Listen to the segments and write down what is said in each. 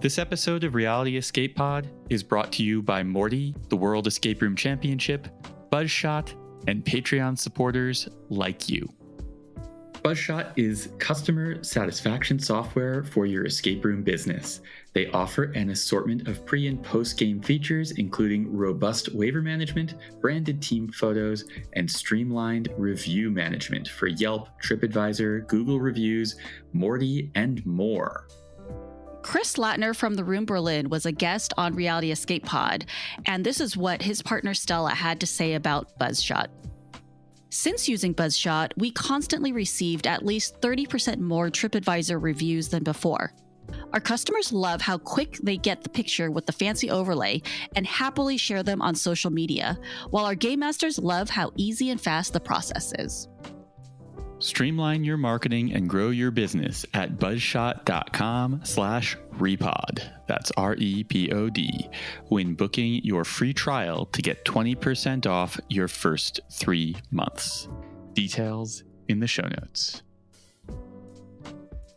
This episode of Reality Escape Pod is brought to you by Morty, the World Escape Room Championship, Buzzshot, and Patreon supporters like you. Buzzshot is customer satisfaction software for your escape room business. They offer an assortment of pre- and post-game features, including robust waiver management, branded team photos, and streamlined review management for Yelp, TripAdvisor, Google Reviews, Morty, and more. Chris Latner from The Room Berlin was a guest on Reality Escape Pod, and this is what his partner Stella had to say about Buzzshot. Since using Buzzshot, we constantly received at least 30% more TripAdvisor reviews than before. Our customers love how quick they get the picture with the fancy overlay and happily share them on social media, while our game masters love how easy and fast the process is. Streamline your marketing and grow your business at buzzshot.com/repod. That's REPOD. When booking your free trial to get 20% off your first 3 months. Details in the show notes.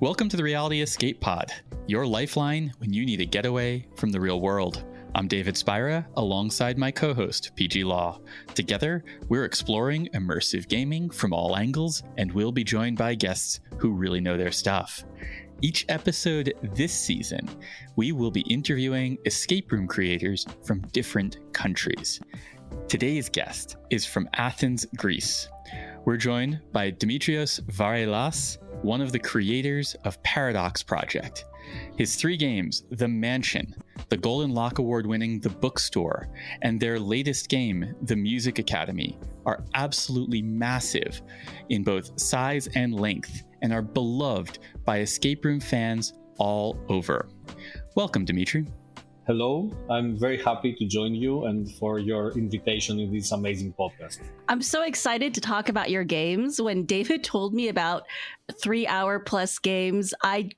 Welcome to the Reality Escape Pod, your lifeline when you need a getaway from the real world. I'm David Spira, alongside my co-host, PG Law. Together, we're exploring immersive gaming from all angles, and we'll be joined by guests who really know their stuff. Each episode this season, we will be interviewing escape room creators from different countries. Today's guest is from Athens, Greece. We're joined by Dimitris Varelas, one of the creators of Paradox Project. His 3 games, The Mansion, the Golden Lock Award-winning The Bookstore, and their latest game, The Music Academy, are absolutely massive in both size and length and are beloved by escape room fans all over. Welcome, Dimitri. Hello, I'm very happy to join you and for your invitation in this amazing podcast. I'm so excited to talk about your games. When David told me about 3-hour plus games, I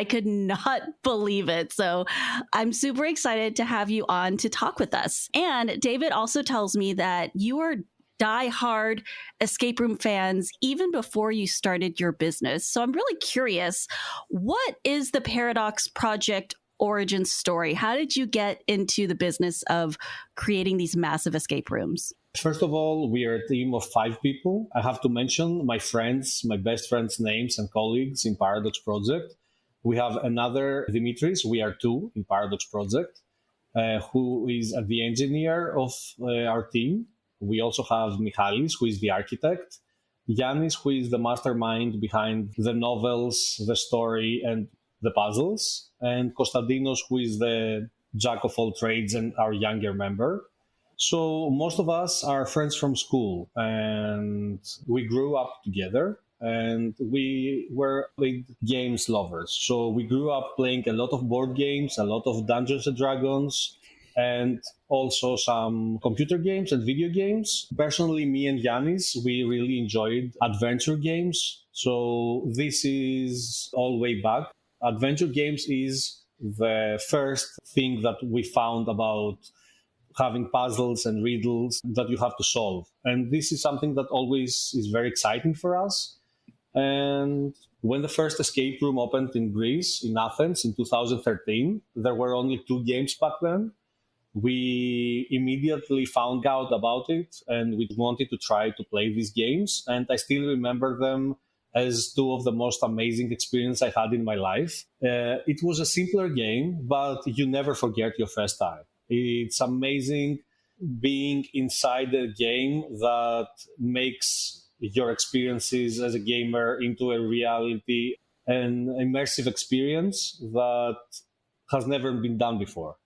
could not believe it. So I'm super excited to have you on to talk with us. And David also tells me that you are die-hard escape room fans even before you started your business. So I'm really curious, what is the Paradox Project origin story? How did you get into the business of creating these massive escape rooms? First of all, we are a team of 5 people. I have to mention my friends, my best friends' names and colleagues in Paradox Project. We have another Dimitris, we are 2 in Paradox Project, who is the engineer of our team. We also have Michalis, who is the architect, Yannis, who is the mastermind behind the novels, the story, and the puzzles, and Konstantinos, who is the jack of all trades and our younger member. So most of us are friends from school, and we grew up together. And we were big games lovers. So we grew up playing a lot of board games, a lot of Dungeons and Dragons, and also some computer games and video games. Personally, me and Yannis, we really enjoyed adventure games. So this is all way back. Adventure games is the first thing that we found about having puzzles and riddles that you have to solve. And this is something that always is very exciting for us. And when the first escape room opened in Greece, in Athens, in 2013, there were only 2 games back then. We immediately found out about it and we wanted to try to play these games. And I still remember them as 2 of the most amazing experiences I had in my life. It was a simpler game, but you never forget your first time. It's amazing being inside a game that makes your experiences as a gamer into a reality, an immersive experience that has never been done before.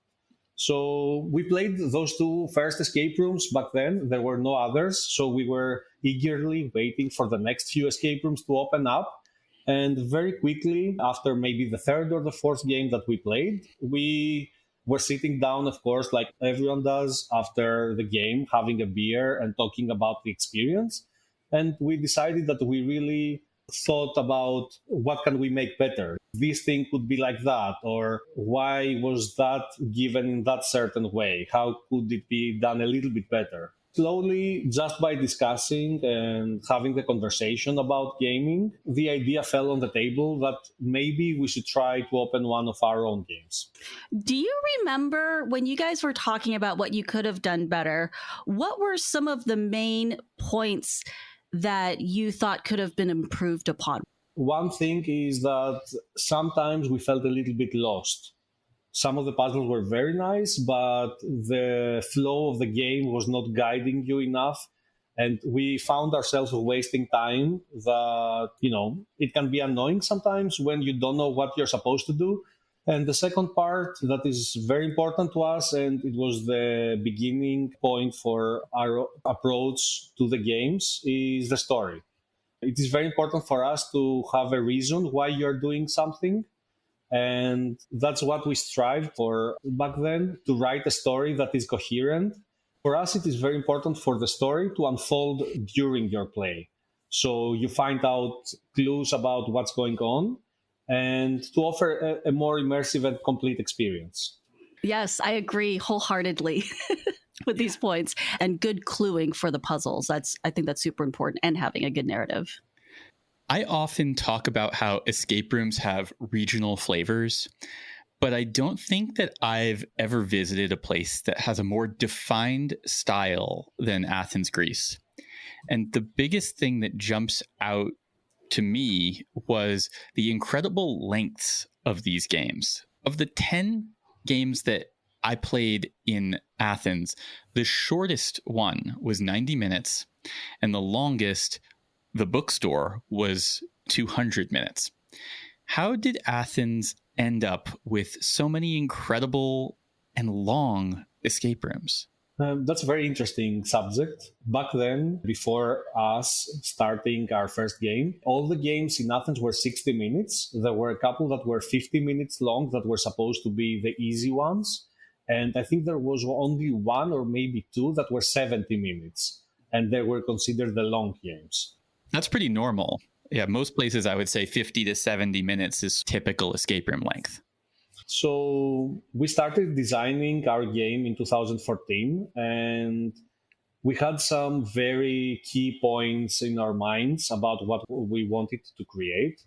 So we played those 2 first escape rooms back then. There were no others. So we were eagerly waiting for the next few escape rooms to open up. And very quickly, after maybe the 3rd or the 4th game that we played, we were sitting down, of course, like everyone does after the game, having a beer and talking about the experience. And we decided that we really thought about what can we make better. This thing could be like that, or why was that given in that certain way? How could it be done a little bit better? Slowly, just by discussing and having the conversation about gaming, the idea fell on the table that maybe we should try to open one of our own games. Do you remember when you guys were talking about what you could have done better? What were some of the main points that you thought could have been improved upon? One thing is that sometimes we felt a little bit lost. Some of the puzzles were very nice, but the flow of the game was not guiding you enough. And we found ourselves wasting time that, it can be annoying sometimes when you don't know what you're supposed to do. And the second part that is very important to us, and it was the beginning point for our approach to the games, is the story. It is very important for us to have a reason why you're doing something. And that's what we strived for back then, to write a story that is coherent. For us, it is very important for the story to unfold during your play. So you find out clues about what's going on and to offer a more immersive and complete experience. Yes, I agree wholeheartedly with these points. And good cluing for the puzzles. I think that's super important, and having a good narrative. I often talk about how escape rooms have regional flavors, but I don't think that I've ever visited a place that has a more defined style than Athens, Greece. And the biggest thing that jumps out to me was the incredible lengths of these games. Of the 10 games that I played in Athens, the shortest one was 90 minutes, and the longest, the Bookstore, was 200 minutes. How did Athens end up with so many incredible and long escape rooms? That's a very interesting subject. Back then, before us starting our first game, all the games in Athens were 60 minutes. There were a couple that were 50 minutes long that were supposed to be the easy ones. And I think there was only one or maybe two that were 70 minutes. And they were considered the long games. That's pretty normal. Yeah, most places I would say 50 to 70 minutes is typical escape room length. So we started designing our game in 2014, and we had some very key points in our minds about what we wanted to create.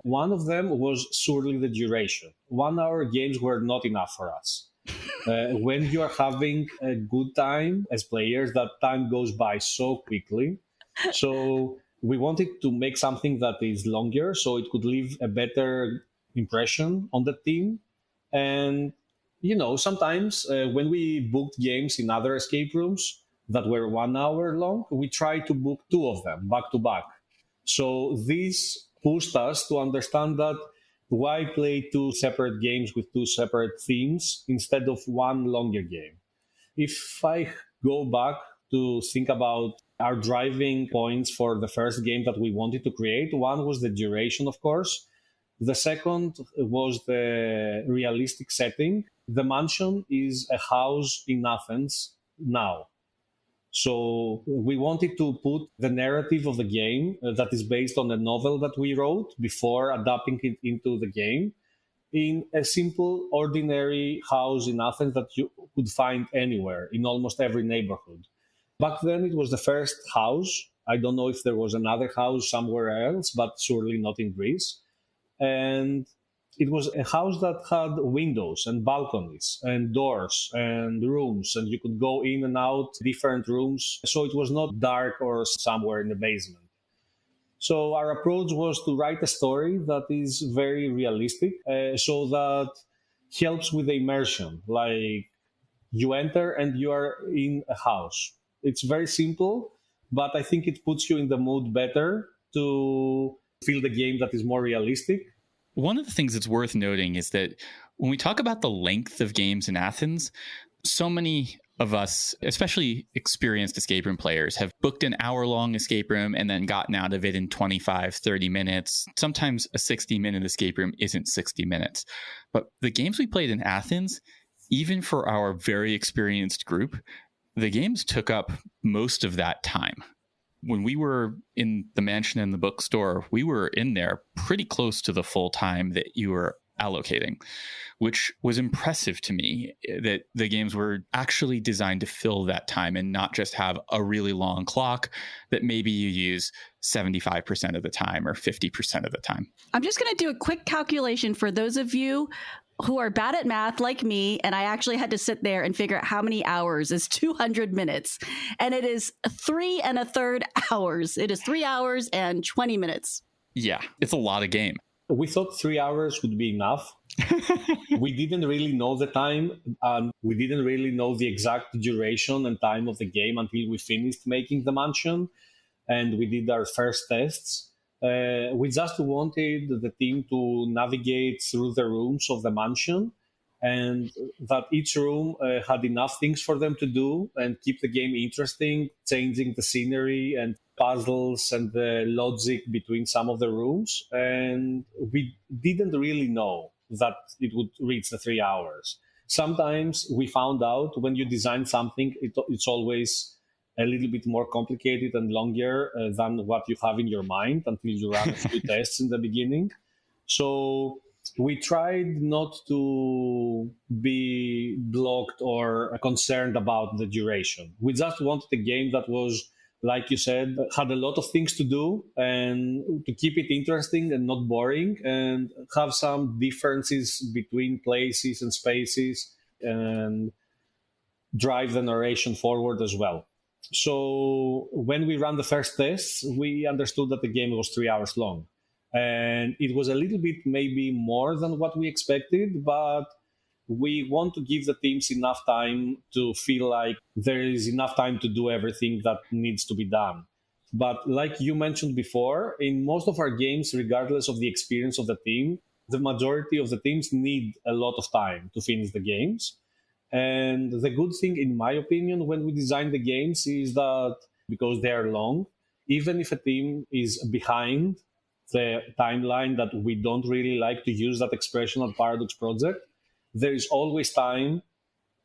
One of them was surely the duration. 1 hour games were not enough for us. When you are having a good time as players, that time goes by so quickly. So we wanted to make something that is longer so it could leave a better impression on the team. And, sometimes when we booked games in other escape rooms that were 1 hour long, we tried to book two of them back to back. So this pushed us to understand that why play two separate games with two separate themes instead of one longer game? If I go back to think about our driving points for the first game that we wanted to create, one was the duration, of course. The second was the realistic setting. The mansion is a house in Athens now. So we wanted to put the narrative of the game that is based on a novel that we wrote before adapting it into the game in a simple, ordinary house in Athens that you could find anywhere in almost every neighborhood. Back then, it was the first house. I don't know if there was another house somewhere else, but surely not in Greece. And it was a house that had windows and balconies and doors and rooms, and you could go in and out different rooms. So it was not dark or somewhere in the basement. So our approach was to write a story that is very realistic, so that helps with the immersion. Like you enter and you are in a house. It's very simple, but I think it puts you in the mood better to feel the game that is more realistic. One of the things that's worth noting is that when we talk about the length of games in Athens, so many of us, especially experienced escape room players, have booked an hour-long escape room and then gotten out of it in 25, 30 minutes. Sometimes a 60-minute escape room isn't 60 minutes. But the games we played in Athens, even for our very experienced group, the games took up most of that time. When we were in the mansion and the bookstore, we were in there pretty close to the full time that you were allocating, which was impressive to me, that the games were actually designed to fill that time and not just have a really long clock that maybe you use 75% of the time or 50% of the time. I'm just going to do a quick calculation for those of you who are bad at math like me, and I actually had to sit there and figure out how many hours is 200 minutes. And it is 3 1/3 hours. It is 3 hours and 20 minutes. Yeah, it's a lot of game. We thought 3 hours would be enough. We didn't really know the time, and we didn't really know the exact duration and time of the game until we finished making the mansion and we did our first tests. We just wanted the team to navigate through the rooms of the mansion, and that each room had enough things for them to do and keep the game interesting, changing the scenery and puzzles and the logic between some of the rooms. And we didn't really know that it would reach the 3 hours. Sometimes we found out when you design something, it's always a little bit more complicated and longer than what you have in your mind until you run a few tests in the beginning. So we tried not to be blocked or concerned about the duration. We just wanted a game that was, like you said, had a lot of things to do and to keep it interesting and not boring, and have some differences between places and spaces and drive the narration forward as well. So when we ran the first tests, we understood that the game was 3 hours long. And it was a little bit maybe more than what we expected, but we want to give the teams enough time to feel like there is enough time to do everything that needs to be done. But like you mentioned before, in most of our games, regardless of the experience of the team, the majority of the teams need a lot of time to finish the games. And the good thing, in my opinion, when we design the games is that because they are long, even if a team is behind the timeline that we don't really like to use that expression on Paradox Project, there is always time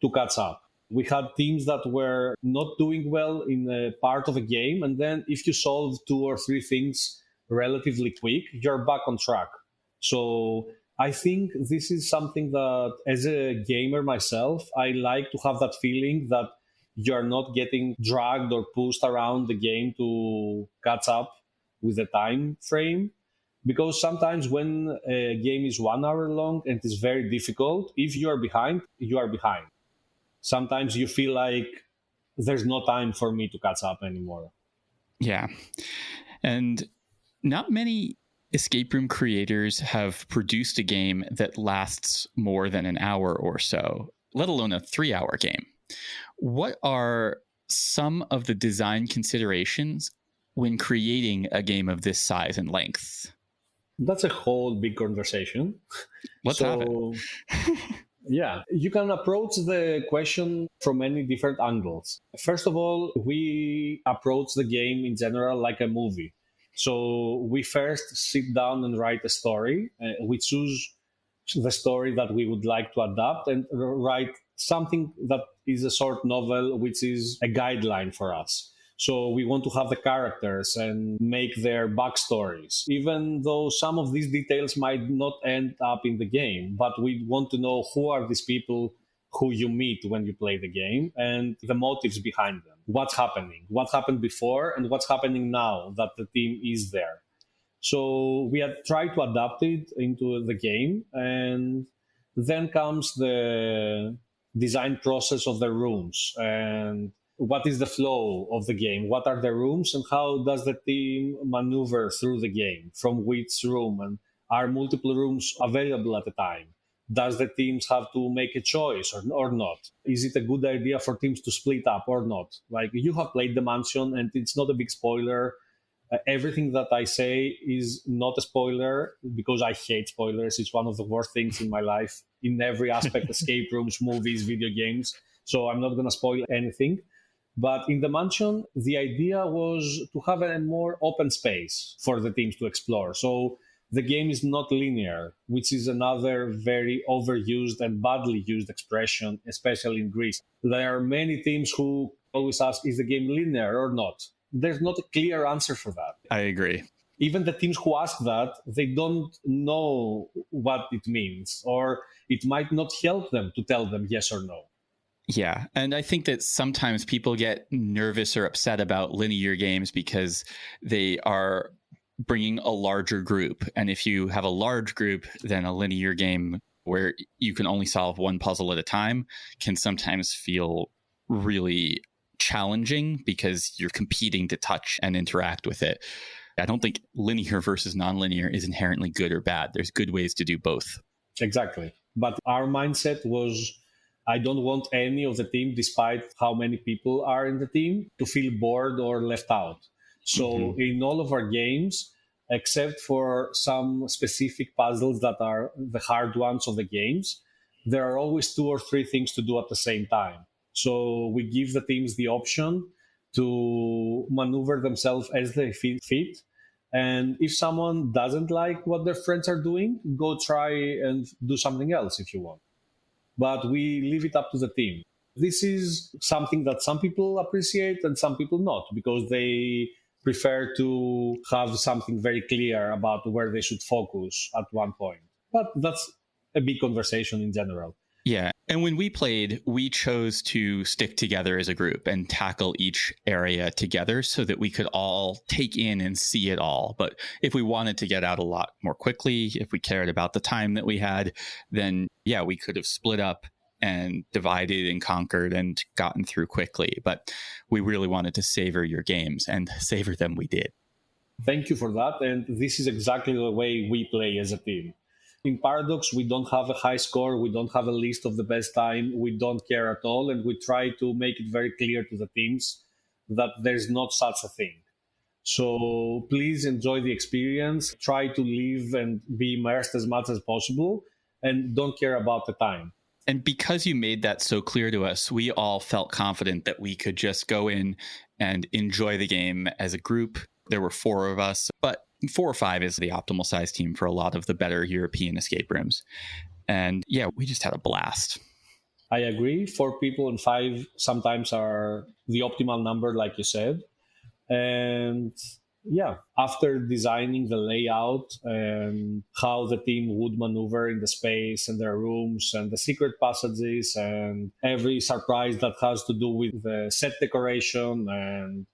to catch up. We had teams that were not doing well in a part of a game, and then if you solve 2 or 3 things relatively quick, you're back on track. So I think this is something that, as a gamer myself, I like to have that feeling that you're not getting dragged or pushed around the game to catch up with the time frame. Because sometimes when a game is 1 hour long and it's very difficult, if you are behind, you are behind. Sometimes you feel like there's no time for me to catch up anymore. Yeah. And not many escape room creators have produced a game that lasts more than an hour or so, let alone a 3-hour game. What are some of the design considerations when creating a game of this size and length? That's a whole big conversation. Let's have it. Yeah, you can approach the question from many different angles. First of all, we approach the game in general like a movie. So we first sit down and write a story. We choose the story that we would like to adapt and write something that is a short novel, which is a guideline for us. So we want to have the characters and make their backstories, even though some of these details might not end up in the game. But we want to know who are these people who you meet when you play the game and the motives behind them. What's happening? What happened before and what's happening now that the team is there? So we had tried to adapt it into the game, and then comes the design process of the rooms and what is the flow of the game? What are the rooms and how does the team maneuver through the game? From which room? And are multiple rooms available at a time? Does the teams have to make a choice or not? Is it a good idea for teams to split up or not? Like, you have played the mansion and it's not a big spoiler. Everything that I say is not a spoiler because I hate spoilers. It's one of the worst things in my life in every aspect, escape rooms, movies, video games. So I'm not going to spoil anything. But in the mansion, the idea was to have a more open space for the teams to explore. So the game is not linear, which is another very overused and badly used expression, especially in Greece. There are many teams who always ask, is the game linear or not? There's not a clear answer for that. I agree. Even the teams who ask that, they don't know what it means, or it might not help them to tell them yes or no. Yeah. And I think that sometimes people get nervous or upset about linear games because they are bringing a larger group. And if you have a large group, then a linear game where you can only solve one puzzle at a time can sometimes feel really challenging because you're competing to touch and interact with it. I don't think linear versus nonlinear is inherently good or bad. There's good ways to do both. Exactly. But our mindset was, I don't want any of the team, despite how many people are in the team, to feel bored or left out. So in all of our games, except for some specific puzzles that are the hard ones of the games, there are always 2 or 3 things to do at the same time. So we give the teams the option to maneuver themselves as they feel fit. And if someone doesn't like what their friends are doing, go try and do something else if you want. But we leave it up to the team. This is something that some people appreciate and some people not, because they prefer to have something very clear about where they should focus at one point. But that's a big conversation in general. Yeah. And when we played, we chose to stick together as a group and tackle each area together so that we could all take in and see it all. But if we wanted to get out a lot more quickly, if we cared about the time that we had, then yeah, we could have split up and divided and conquered and gotten through quickly. But we really wanted to savor your games, and savor them we did. Thank you for that. And this is exactly the way we play as a team. In Paradox, we don't have a high score. We don't have a list of the best time. We don't care at all. And we try to make it very clear to the teams that there's not such a thing. So please enjoy the experience. Try to live and be immersed as much as possible, and don't care about the time. And because you made that so clear to us, we all felt confident that we could just go in and enjoy the game as a group. There were 4 of us, but 4 or 5 is the optimal size team for a lot of the better European escape rooms. And yeah, we just had a blast. I agree. 4 people and 5 sometimes are the optimal number, like you said. And yeah, after designing the layout and how the team would maneuver in the space and their rooms and the secret passages and every surprise that has to do with the set decoration and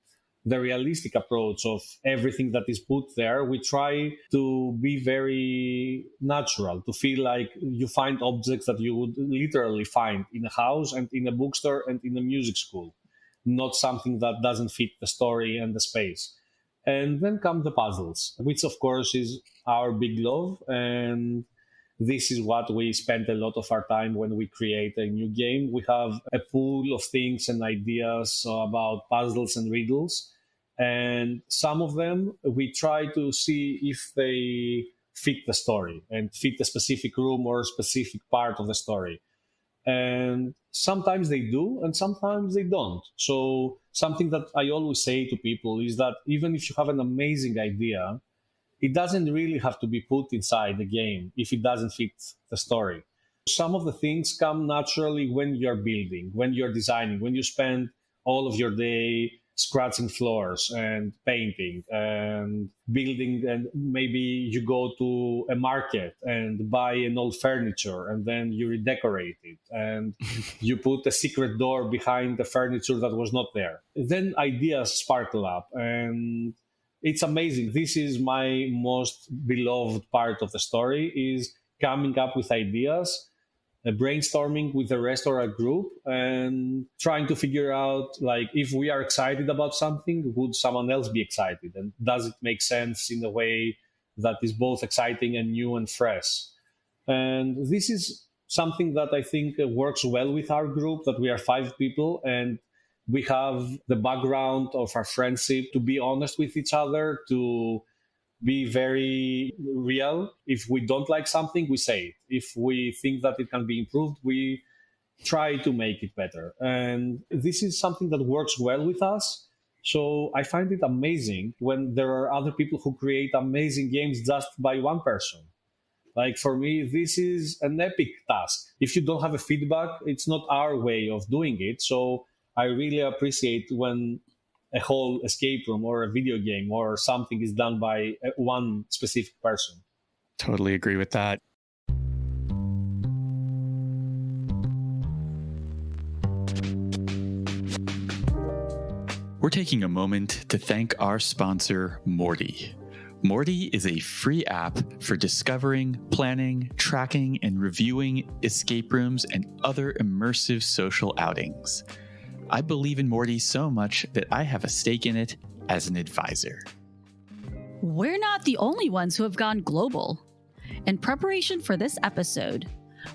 the realistic approach of everything that is put there, we try to be very natural, to feel like you find objects that you would literally find in a house and in a bookstore and in a music school, not something that doesn't fit the story and the space. And then come the puzzles, which of course is our big love. And this is what we spend a lot of our time when we create a new game. We have a pool of things and ideas about puzzles and riddles. And some of them, we try to see if they fit the story and fit a specific room or a specific part of the story. And sometimes they do, and sometimes they don't. So something that I always say to people is that even if you have an amazing idea, it doesn't really have to be put inside the game if it doesn't fit the story. Some of the things come naturally when you're building, when you're designing, when you spend all of your day scratching floors and painting and building, and maybe you go to a market and buy an old furniture and then you redecorate it and you put a secret door behind the furniture that was not there. Then ideas sparkle up, and it's amazing. This is my most beloved part of the story, is coming up with ideas, brainstorming with the rest of our group and trying to figure out, like, if we are excited about something, would someone else be excited? And does it make sense in a way that is both exciting and new and fresh? And this is something that I think works well with our group, that we are 5 people and we have the background of our friendship to be honest with each other, to be very real. If we don't like something, we say it. If we think that it can be improved, we try to make it better. And this is something that works well with us. So I find it amazing when there are other people who create amazing games just by one person. Like, for me, this is an epic task. If you don't have a feedback, it's not our way of doing it. So I really appreciate when a whole escape room or a video game or something is done by one specific person. Totally agree with that. We're taking a moment to thank our sponsor, Morty. Morty is a free app for discovering, planning, tracking, and reviewing escape rooms and other immersive social outings. I believe in Morty so much that I have a stake in it as an advisor. We're not the only ones who have gone global. In preparation for this episode,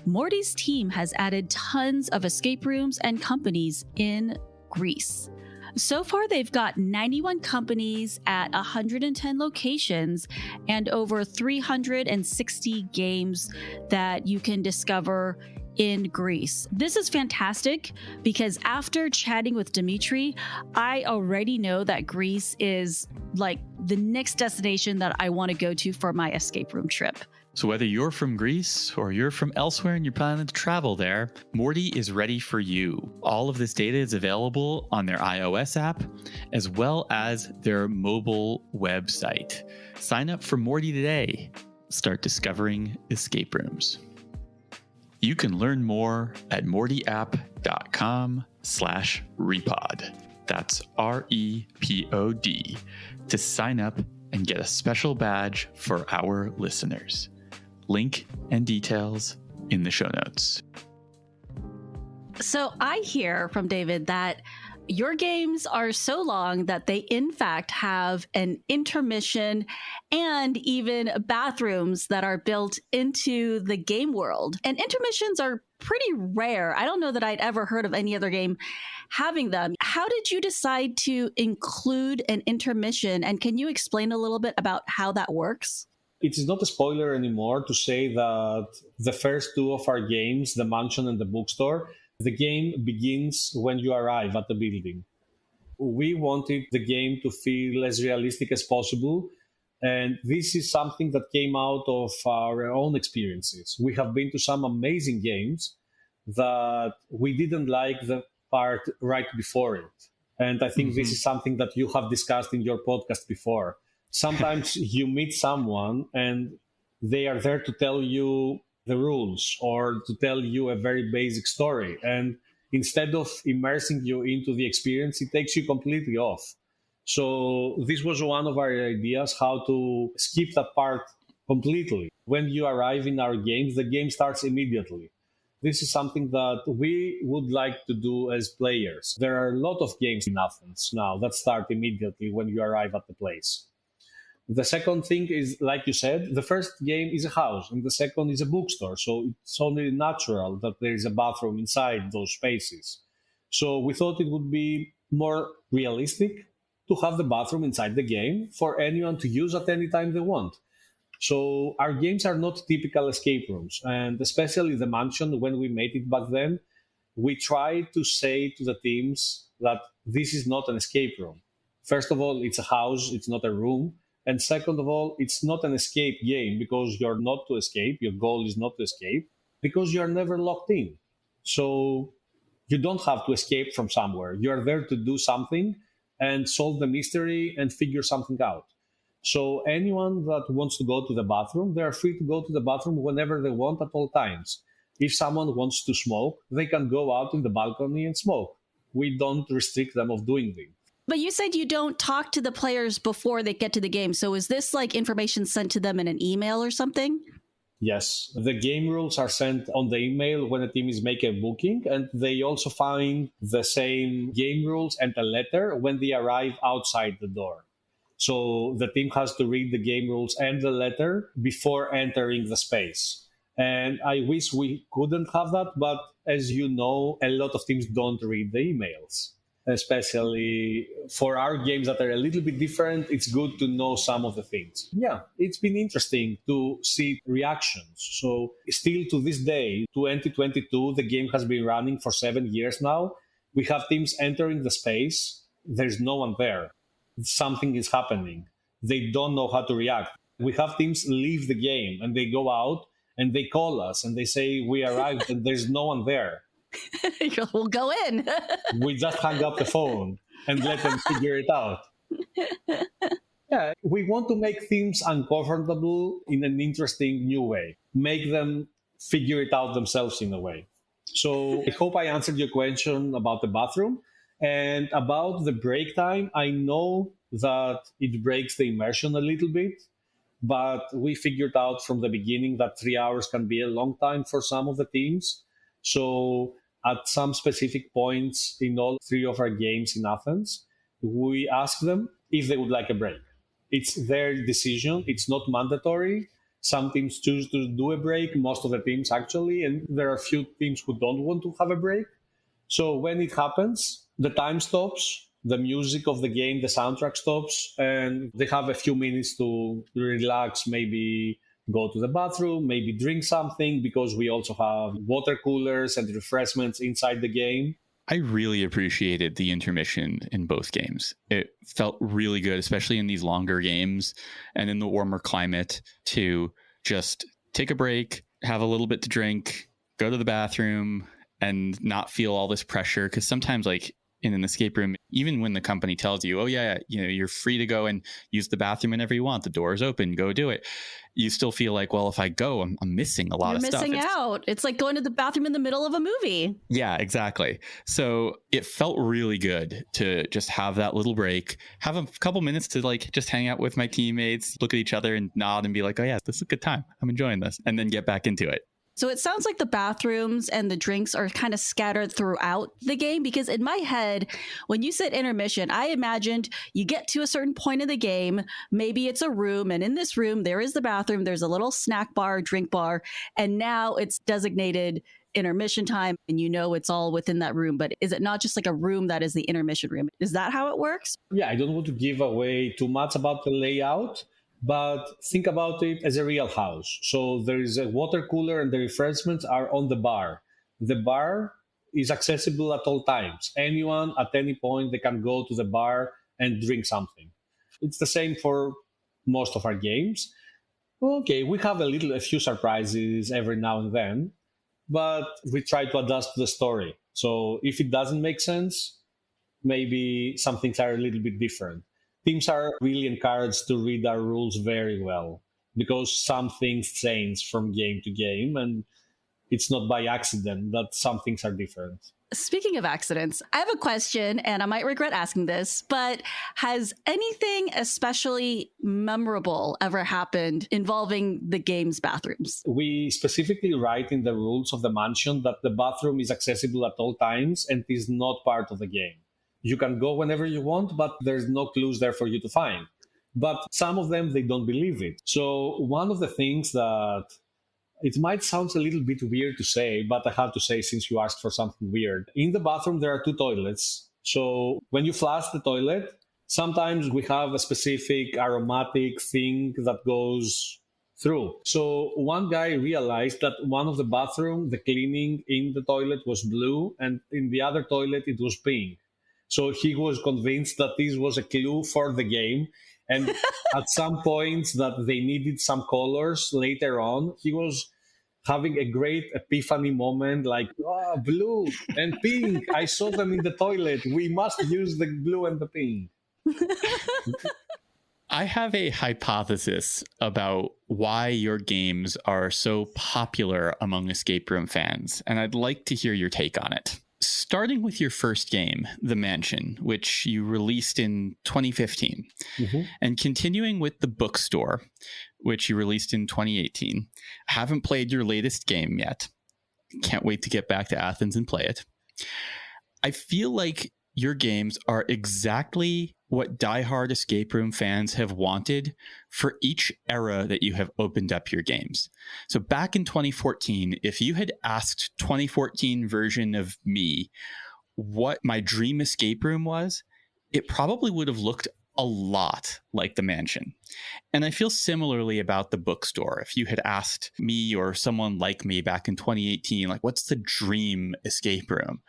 Morty's team has added tons of escape rooms and companies in Greece. So far, they've got 91 companies at 110 locations and over 360 games that you can discover in Greece. This is fantastic because after chatting with Dimitri, I already know that Greece is like the next destination that I want to go to for my escape room trip. So whether you're from Greece or you're from elsewhere and you're planning to travel there, Morty is ready for you. All of this data is available on their iOS app as well as their mobile website. Sign up for Morty today. Start discovering escape rooms. You can learn more at mortyapp.com/repod. That's REPOD to sign up and get a special badge for our listeners. Link and details in the show notes. So I hear from David that your games are so long that they in fact have an intermission and even bathrooms that are built into the game world. And intermissions are pretty rare. I don't know that I'd ever heard of any other game having them. How did you decide to include an intermission? And can you explain a little bit about how that works? It is not a spoiler anymore to say that the first two of our games, The Mansion and the Bookstore, the game begins when you arrive at the building. We wanted the game to feel as realistic as possible, and this is something that came out of our own experiences. We have been to some amazing games that we didn't like the part right before it. And I think this is something that you have discussed in your podcast before. Sometimes you meet someone and they are there to tell you the rules or to tell you a very basic story. And instead of immersing you into the experience, it takes you completely off. So this was one of our ideas, how to skip that part completely. When you arrive in our games, the game starts immediately. This is something that we would like to do as players. There are a lot of games in Athens now that start immediately when you arrive at the place. The second thing is, like you said, the first game is a house and the second is a bookstore. So it's only natural that there is a bathroom inside those spaces. So we thought it would be more realistic to have the bathroom inside the game for anyone to use at any time they want. So our games are not typical escape rooms. And especially the mansion, when we made it back then, we tried to say to the teams that this is not an escape room. First of all, it's a house, it's not a room. And second of all, it's not an escape game because you're not to escape. Your goal is not to escape because you're never locked in. So you don't have to escape from somewhere. You're there to do something and solve the mystery and figure something out. So anyone that wants to go to the bathroom, they are free to go to the bathroom whenever they want at all times. If someone wants to smoke, they can go out in the balcony and smoke. We don't restrict them of doing things. But you said you don't talk to the players before they get to the game. So is this like information sent to them in an email or something? Yes. The game rules are sent on the email when a team is making a booking, and they also find the same game rules and a letter when they arrive outside the door. So the team has to read the game rules and the letter before entering the space. And I wish we couldn't have that, but as you know, a lot of teams don't read the emails. Especially for our games that are a little bit different, it's good to know some of the things. Yeah, it's been interesting to see reactions. So still to this day, 2022, the game has been running for 7 years now. We have teams entering the space. There's no one there. Something is happening. They don't know how to react. We have teams leave the game and they go out and they call us and they say, we arrived and there's no one there. We'll go in. We just hung up the phone. and let them figure it out. Yeah, we want to make themes uncomfortable in an interesting new way, make them figure it out themselves in a way. So I hope I answered your question about the bathroom. And about the break time, I know that it breaks the immersion a little bit, but we figured out from the beginning that 3 hours can be a long time for some of the teams. So at some specific points in all three of our games in Athens, we ask them if they would like a break. It's their decision. It's not mandatory. Some teams choose to do a break, most of the teams actually, and there are a few teams who don't want to have a break. So when it happens, the time stops, the music of the game, the soundtrack stops, and they have a few minutes to relax, maybe go to the bathroom, maybe drink something, because we also have water coolers and refreshments inside the game. I really appreciated the intermission in both games. It felt really good, especially in these longer games and in the warmer climate, to just take a break, have a little bit to drink, go to the bathroom, and not feel all this pressure. Because sometimes, like in an escape room, even when the company tells you, oh yeah, you're free to go and use the bathroom whenever you want, the door is open, go do it, you still feel like, well, if I go, I'm missing a lot of stuff. You're missing out. It's like going to the bathroom in the middle of a movie. Yeah, exactly. So it felt really good to just have that little break, have a couple minutes to like just hang out with my teammates, look at each other and nod and be like, oh yeah, this is a good time, I'm enjoying this, and then get back into it. So it sounds like the bathrooms and the drinks are kind of scattered throughout the game, because in my head, when you said intermission, I imagined you get to a certain point of the game, maybe it's a room, and in this room, there is the bathroom, there's a little snack bar, drink bar, and now it's designated intermission time, and it's all within that room. But is it not just like a room that is the intermission room? Is that how it works? Yeah, I don't want to give away too much about the layout, but think about it as a real house. So there is a water cooler and the refreshments are on the bar. The bar is accessible at all times. Anyone at any point, they can go to the bar and drink something. It's the same for most of our games. Okay, we have a few surprises every now and then, but we try to adjust to the story. So if it doesn't make sense, maybe some things are a little bit different. Teams are really encouraged to read our rules very well, because some things change from game to game, and it's not by accident that some things are different. Speaking of accidents, I have a question, and I might regret asking this, but has anything especially memorable ever happened involving the game's bathrooms? We specifically write in the rules of the mansion that the bathroom is accessible at all times and is not part of the game. You can go whenever you want, but there's no clues there for you to find. But some of them, they don't believe it. So one of the things that it might sound a little bit weird to say, but I have to say, since you asked for something weird. In the bathroom, there are 2 toilets. So when you flush the toilet, sometimes we have a specific aromatic thing that goes through. So one guy realized that one of the bathroom, the cleaning in the toilet was blue, and in the other toilet, it was pink. So he was convinced that this was a clue for the game. And at some points that they needed some colors later on, he was having a great epiphany moment, like, oh, blue and pink. I saw them in the toilet. We must use the blue and the pink. I have a hypothesis about why your games are so popular among escape room fans, and I'd like to hear your take on it. Starting with your first game, The Mansion, which you released in 2015, and continuing with The Bookstore, which you released in 2018. I haven't played your latest game yet. Can't wait to get back to Athens and play it. I feel like your games are exactly what diehard escape room fans have wanted for each era that you have opened up your games. So back in 2014, if you had asked 2014 version of me what my dream escape room was, it probably would have looked a lot like The Mansion. And I feel similarly about The Bookstore. If you had asked me or someone like me back in 2018, like, what's the dream escape room?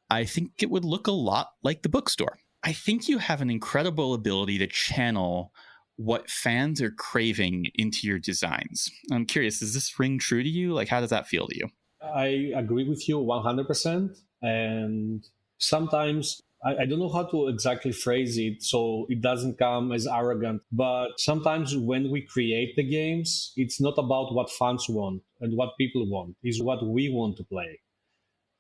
I think it would look a lot like The Bookstore. I think you have an incredible ability to channel what fans are craving into your designs. I'm curious, does this ring true to you? Like, how does that feel to you? I agree with you 100%. And sometimes I don't know how to exactly phrase it so it doesn't come as arrogant, but sometimes when we create the games, it's not about what fans want and what people want, it's what we want to play.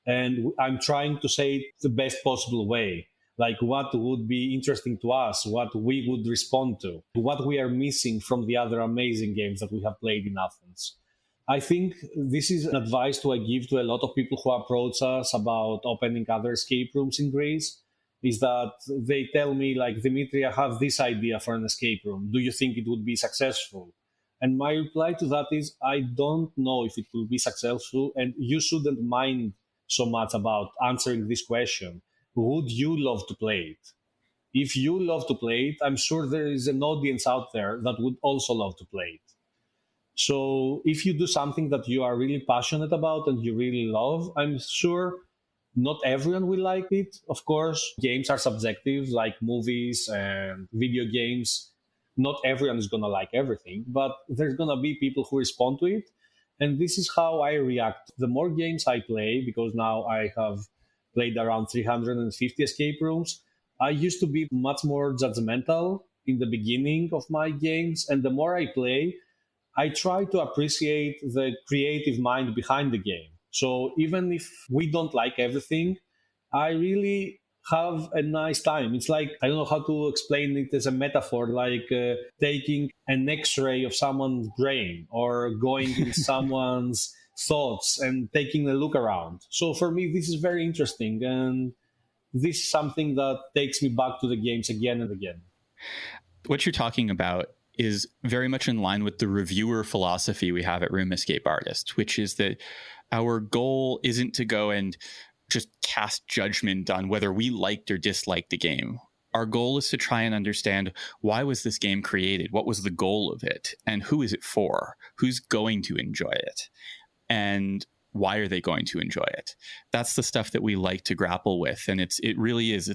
And I'm trying to say it the best possible way, like what would be interesting to us, what we would respond to, what we are missing from the other amazing games that we have played in Athens. I think this is an advice I give to a lot of people who approach us about opening other escape rooms in Greece, is that they tell me, like, Dimitri, I have this idea for an escape room. Do you think it would be successful? And my reply to that is, I don't know if it will be successful, and you shouldn't mind so much about answering this question. Would you love to play it? If you love to play it, I'm sure there is an audience out there that would also love to play it. So if you do something that you are really passionate about and you really love, I'm sure not everyone will like it. Of course, games are subjective, like movies and video games. Not everyone is going to like everything, but there's going to be people who respond to it. And this is how I react. The more games I play, because now I have played around 350 escape rooms, I used to be much more judgmental in the beginning of my games. And the more I play, I try to appreciate the creative mind behind the game. So even if we don't like everything, I really have a nice time. It's like, I don't know how to explain it as a metaphor, like taking an X-ray of someone's brain or going in someone's thoughts and taking a look around. So for me, this is very interesting. And this is something that takes me back to the games again and again. What you're talking about is very much in line with the reviewer philosophy we have at Room Escape Artist, which is that our goal isn't to go and just cast judgment on whether we liked or disliked the game. Our goal is to try and understand, why was this game created? What was the goal of it? And who is it for? Who's going to enjoy it? And why are they going to enjoy it? That's the stuff that we like to grapple with. And it's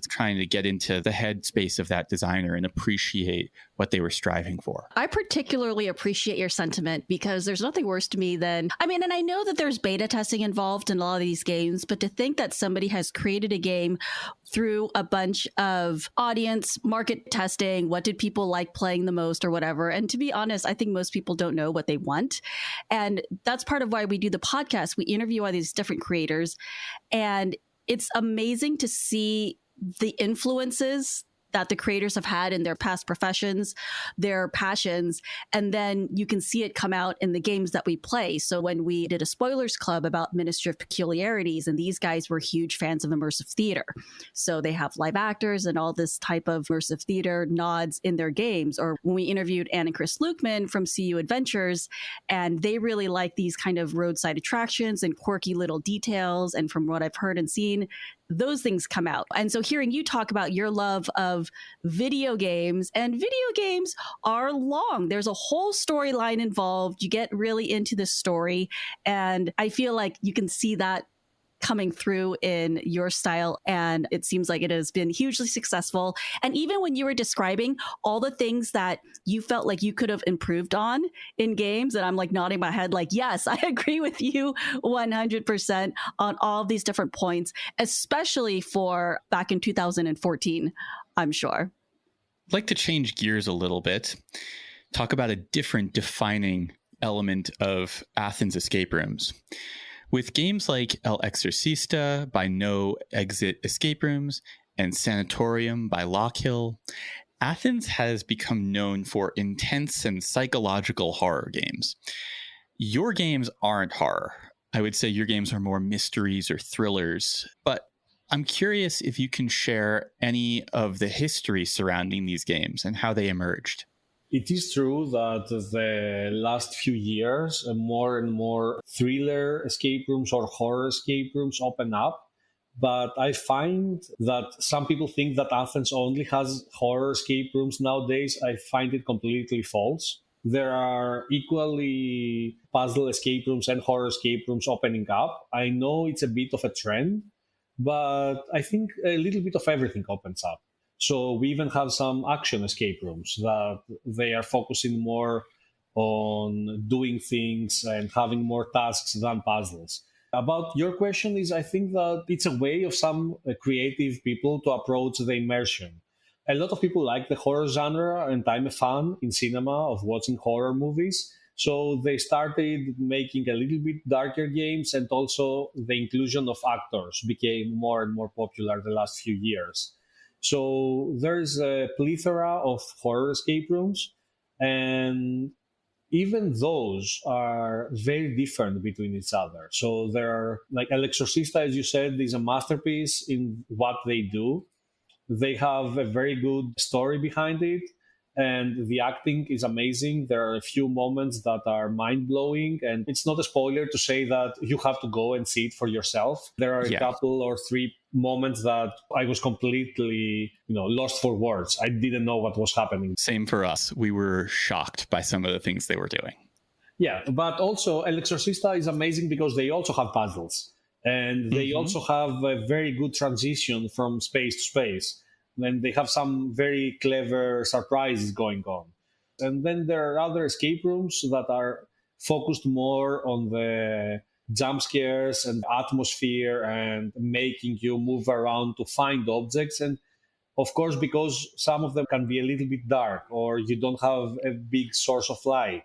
trying to get into the headspace of that designer and appreciate what they were striving for. I particularly appreciate your sentiment, because there's nothing worse to me than, and I know that there's beta testing involved in a lot of these games, but to think that somebody has created a game through a bunch of audience market testing, what did people like playing the most or whatever. And to be honest, I think most people don't know what they want. And that's part of why we do the podcast. We interview all these different creators, and it's amazing to see the influences that the creators have had in their past professions, their passions, and then you can see it come out in the games that we play. So when we did a spoilers club about Ministry of Peculiarities, and these guys were huge fans of immersive theater. So they have live actors and all this type of immersive theater nods in their games. Or when we interviewed Ann and Chris Lukeman from CU Adventures, and they really like these kind of roadside attractions and quirky little details. And from what I've heard and seen, those things come out. And so hearing you talk about your love of video games, and video games are long. There's a whole storyline involved. You get really into the story. And I feel like you can see that coming through in your style, and it seems like it has been hugely successful. And even when you were describing all the things that you felt like you could have improved on in games, and I'm like nodding my head like, yes, I agree with you 100% on all of these different points, especially for back in 2014, I'm sure. I'd like to change gears a little bit, talk about a different defining element of Athens escape rooms. With games like El Exorcista by No Exit Escape Rooms and Sanatorium by Lockhill, Athens has become known for intense and psychological horror games. Your games aren't horror. I would say your games are more mysteries or thrillers, but I'm curious if you can share any of the history surrounding these games and how they emerged. It is true that the last few years, more and more thriller escape rooms or horror escape rooms open up. But I find that some people think that Athens only has horror escape rooms nowadays. I find it completely false. There are equally puzzle escape rooms and horror escape rooms opening up. I know it's a bit of a trend, but I think a little bit of everything opens up. So we even have some action escape rooms that they are focusing more on doing things and having more tasks than puzzles. About your question is, I think that it's a way of some creative people to approach the immersion. A lot of people like the horror genre, and I'm a fan in cinema of watching horror movies. So they started making a little bit darker games, and also the inclusion of actors became more and more popular the last few years. So there's a plethora of horror escape rooms, and even those are very different between each other. So there are, like El Exorcista, as you said, is a masterpiece in what they do. They have a very good story behind it, and the acting is amazing. There are a few moments that are mind blowing, and it's not a spoiler to say that you have to go and see it for yourself. There are a couple or three moments that I was completely, lost for words. I didn't know what was happening. Same for us. We were shocked by some of the things they were doing. Yeah, but also El Exorcista is amazing because they also have puzzles. And they also have a very good transition from space to space. And they have some very clever surprises going on. And then there are other escape rooms that are focused more on the jump scares and atmosphere and making you move around to find objects. And of course, because some of them can be a little bit dark, or you don't have a big source of light,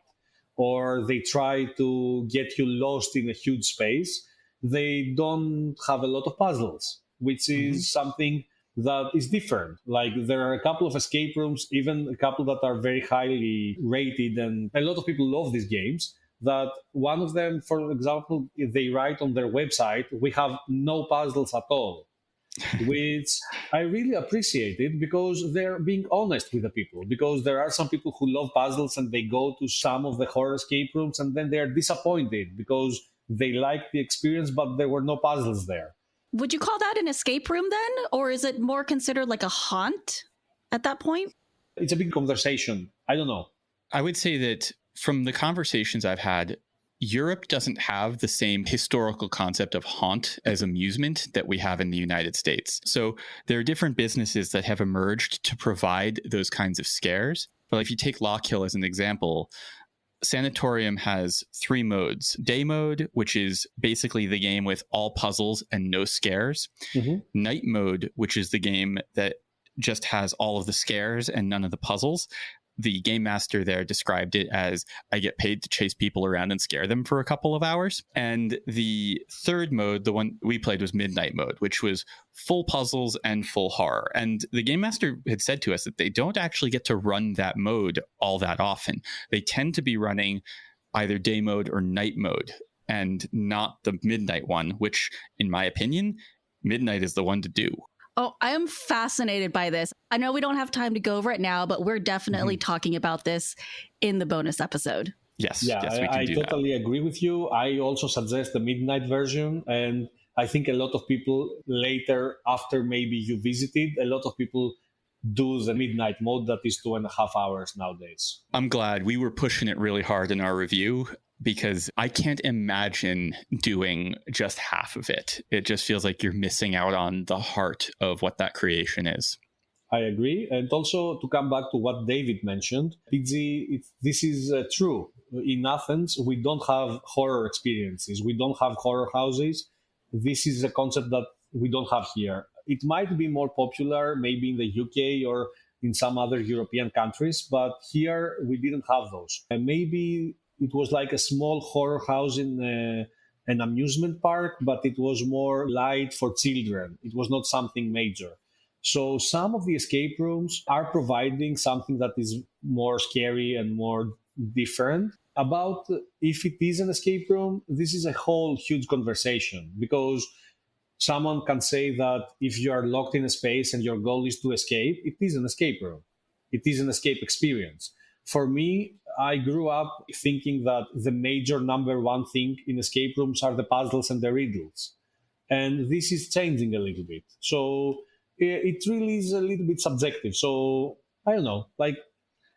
or they try to get you lost in a huge space, they don't have a lot of puzzles, which is something that is different. Like, there are a couple of escape rooms, even a couple that are very highly rated, and a lot of people love these games, that one of them, for example, they write on their website, we have no puzzles at all, which I really appreciate it, because they're being honest with the people. Because there are some people who love puzzles and they go to some of the horror escape rooms and then they're disappointed because they liked the experience, but there were no puzzles there. Would you call that an escape room then? Or is it more considered like a haunt at that point? It's a big conversation. I don't know. I would say that from the conversations I've had, Europe doesn't have the same historical concept of haunt as amusement that we have in the United States. So there are different businesses that have emerged to provide those kinds of scares. But if you take Lockhill as an example, Sanatorium has 3 modes. Day mode, which is basically the game with all puzzles and no scares. Night mode, which is the game that just has all of the scares and none of the puzzles. The game master there described it as, I get paid to chase people around and scare them for a couple of hours. And the third mode, the one we played, was midnight mode, which was full puzzles and full horror. And the game master had said to us that they don't actually get to run that mode all that often. They tend to be running either day mode or night mode, and not the midnight one, which, in my opinion, midnight is the one to do. Oh, I am fascinated by this. I know we don't have time to go over it now, but we're definitely talking about this in the bonus episode. Yes, yeah, yes, we can I do totally agree with you. I also suggest the midnight version. And I think a lot of people later, after maybe you visited, a lot of people do the midnight mode that is 2.5 hours nowadays. I'm glad. We were pushing it really hard in our review, because I can't imagine doing just half of it. It just feels like you're missing out on the heart of what that creation is. I agree. And also, to come back to what David mentioned, PG, this is true. In Athens, we don't have horror experiences. We don't have horror houses. This is a concept that we don't have here. It might be more popular maybe in the UK or in some other European countries, but here we didn't have those. And maybe it was like a small horror house in an amusement park, but it was more light for children. It was not something major. So some of the escape rooms are providing something that is more scary and more different. About if it is an escape room, this is a whole huge conversation, because someone can say that if you are locked in a space and your goal is to escape, it is an escape room. It is an escape experience. For me, I grew up thinking that the major number one thing in escape rooms are the puzzles and the riddles. And this is changing a little bit. So it really is a little bit subjective. So I don't know, like,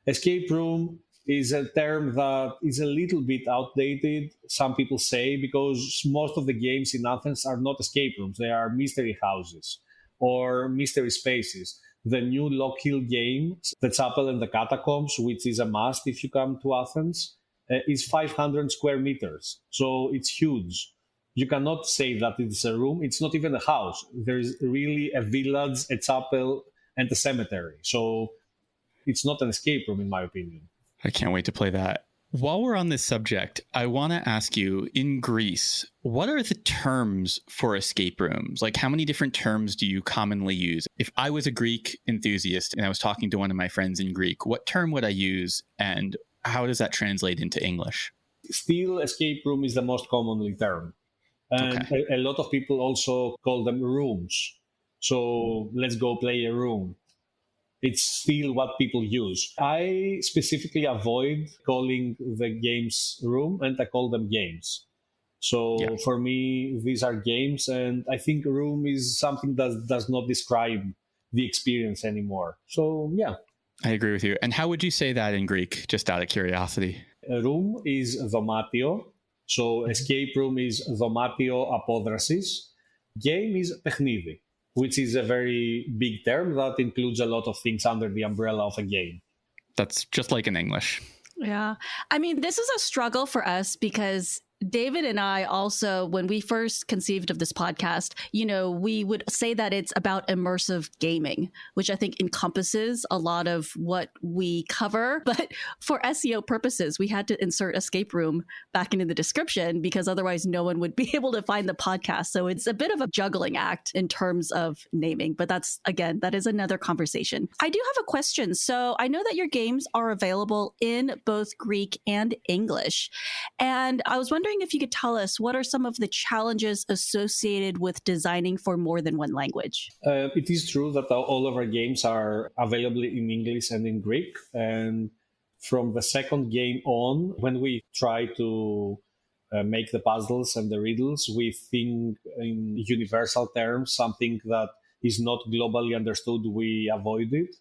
escape room is a term that is a little bit outdated, some people say, because most of the games in Athens are not escape rooms. They are mystery houses or mystery spaces. The new Lockhill game, The Chapel and the Catacombs, which is a must if you come to Athens, is 500 square meters. So it's huge. You cannot say that it's a room. It's not even a house. There's really a village, a chapel, and a cemetery. So it's not an escape room, in my opinion. I can't wait to play that. While we're on this subject, I want to ask you, in Greece, what are the terms for escape rooms? Like, how many different terms do you commonly use? If I was a Greek enthusiast and I was talking to one of my friends in Greek, what term would I use and how does that translate into English? Still, escape room is the most commonly term. And Okay. a lot of people also call them rooms. So let's go play a room. It's still what people use. I specifically avoid calling the games room and I call them games. So Yeah. for me, these are games. And I think room is something that does not describe the experience anymore. So yeah. I agree with you. And how would you say that in Greek, just out of curiosity? A room is δωμάτιο. So escape room is δωμάτιο απόδρασης. Game is παιχνίδι, which is a very big term that includes a lot of things under the umbrella of a game. That's just like in English. Yeah. I mean, this is a struggle for us because David and I also, when we first conceived of this podcast, we would say that it's about immersive gaming, which I think encompasses a lot of what we cover. But for SEO purposes, we had to insert escape room back into the description because otherwise no one would be able to find the podcast. So it's a bit of a juggling act in terms of naming. But that is another conversation. I do have a question. So I know that your games are available in both Greek and English. And I was wondering if you could tell us what are some of the challenges associated with designing for more than one language? It is true that all of our games are available in English and in Greek. And from the second game on, when we try to make the puzzles and the riddles, we think in universal terms, something that is not globally understood, we avoid it.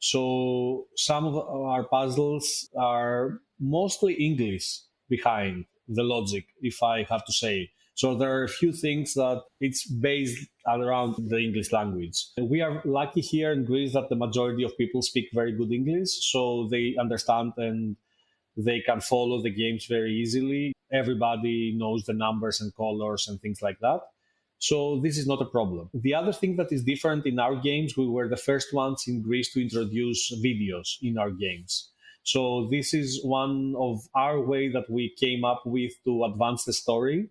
So some of our puzzles are mostly English behind the logic, if I have to say. So there are a few things that it's based around the English language. We are lucky here in Greece that the majority of people speak very good English, so they understand and they can follow the games very easily. Everybody knows the numbers and colors and things like that. So this is not a problem. The other thing that is different in our games, we were the first ones in Greece to introduce videos in our games. So this is one of our way that we came up with to advance the story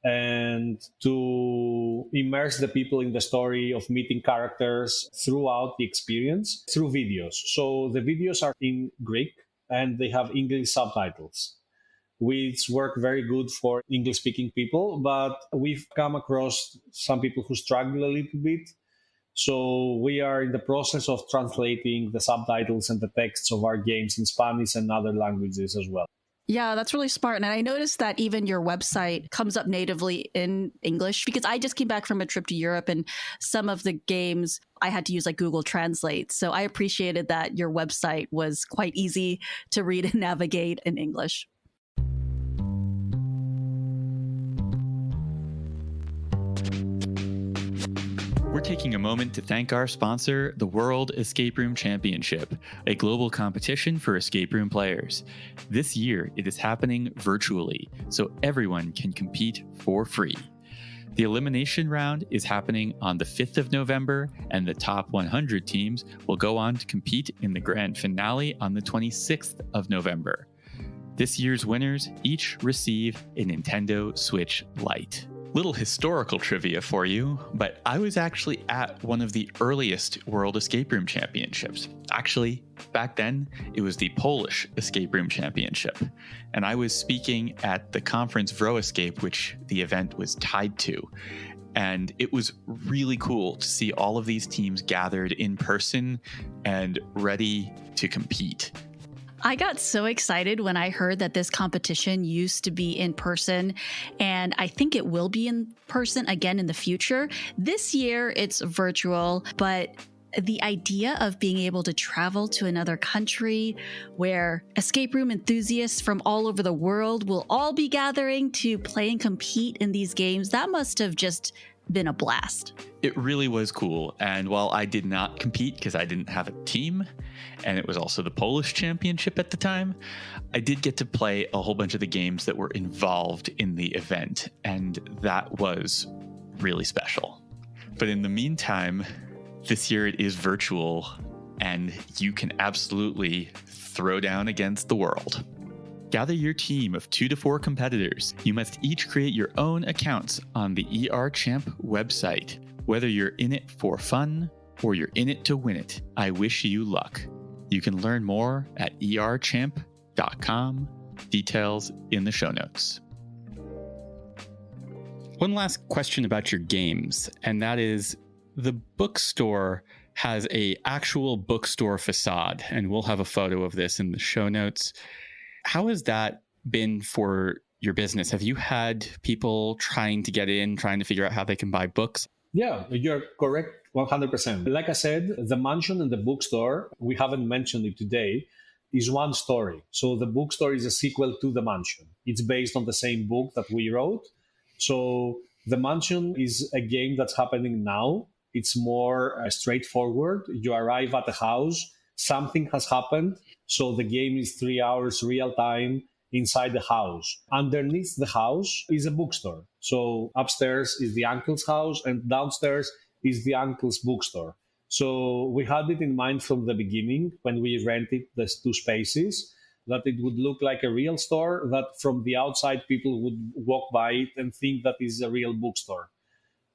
and to immerse the people in the story of meeting characters throughout the experience through videos. So the videos are in Greek and they have English subtitles, which work very good for English-speaking people, but we've come across some people who struggle a little bit. So we are in the process of translating the subtitles and the texts of our games in Spanish and other languages as well. Yeah, that's really smart. And I noticed that even your website comes up natively in English because I just came back from a trip to Europe and some of the games I had to use like Google Translate. So I appreciated that your website was quite easy to read and navigate in English. We're taking a moment to thank our sponsor, the World Escape Room Championship, a global competition for escape room players. This year, it is happening virtually, so everyone can compete for free. The elimination round is happening on the 5th of November, and the top 100 teams will go on to compete in the grand finale on the 26th of November. This year's winners each receive a Nintendo Switch Lite. Little historical trivia for you, but I was actually at one of the earliest World Escape Room Championships. Actually, back then, it was the Polish Escape Room Championship, and I was speaking at the conference VroEscape, which the event was tied to. And it was really cool to see all of these teams gathered in person and ready to compete. I got so excited when I heard that this competition used to be in person, and I think it will be in person again in the future. This year, it's virtual, but the idea of being able to travel to another country where escape room enthusiasts from all over the world will all be gathering to play and compete in these games, that must have just been a blast. It really was cool. And while I did not compete because I didn't have a team, and it was also the Polish championship at the time, I did get to play a whole bunch of the games that were involved in the event. And that was really special. But in the meantime, this year it is virtual, and you can absolutely throw down against the world. Gather your team of 2 to 4 competitors. You must each create your own accounts on the ERChamp website. Whether you're in it for fun or you're in it to win it, I wish you luck. You can learn more at erchamp.com. Details in the show notes. One last question about your games, and that is the Bookstore has a actual bookstore facade, and we'll have a photo of this in the show notes. How has that been for your business? Have you had people trying to get in, trying to figure out how they can buy books? Yeah, you're correct 100%. Like I said, the mansion and the bookstore, we haven't mentioned it today, is one story. So the bookstore is a sequel to the mansion. It's based on the same book that we wrote. So the mansion is a game that's happening now. It's more straightforward. You arrive at a house, something has happened. So the game is 3 hours real time inside the house. Underneath the house is a bookstore. So upstairs is the uncle's house and downstairs is the uncle's bookstore. So we had it in mind from the beginning when we rented these 2 spaces, that it would look like a real store, that from the outside people would walk by it and think that is a real bookstore.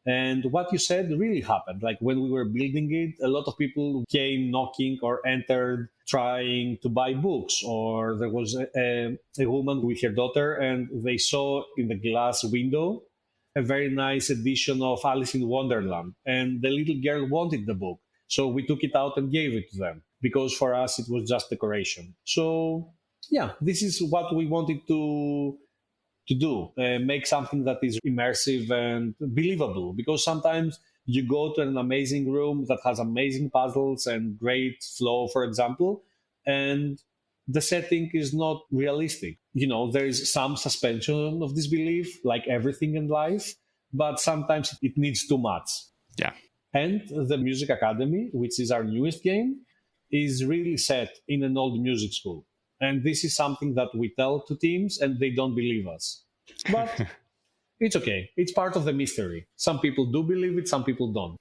And what you said really happened. Like when we were building it, a lot of people came knocking or entered trying to buy books. Or there was a woman with her daughter and they saw in the glass window a very nice edition of Alice in Wonderland. And the little girl wanted the book. So we took it out and gave it to them because for us it was just decoration. So yeah, this is what we wanted to do, make something that is immersive and believable. Because sometimes you go to an amazing room that has amazing puzzles and great flow, for example, and the setting is not realistic. You know, there is some suspension of disbelief, like everything in life, but sometimes it needs too much. Yeah. And the Music Academy, which is our newest game, is really set in an old music school. And this is something that we tell to teams and they don't believe us. But it's okay. It's part of the mystery. Some people do believe it, some people don't.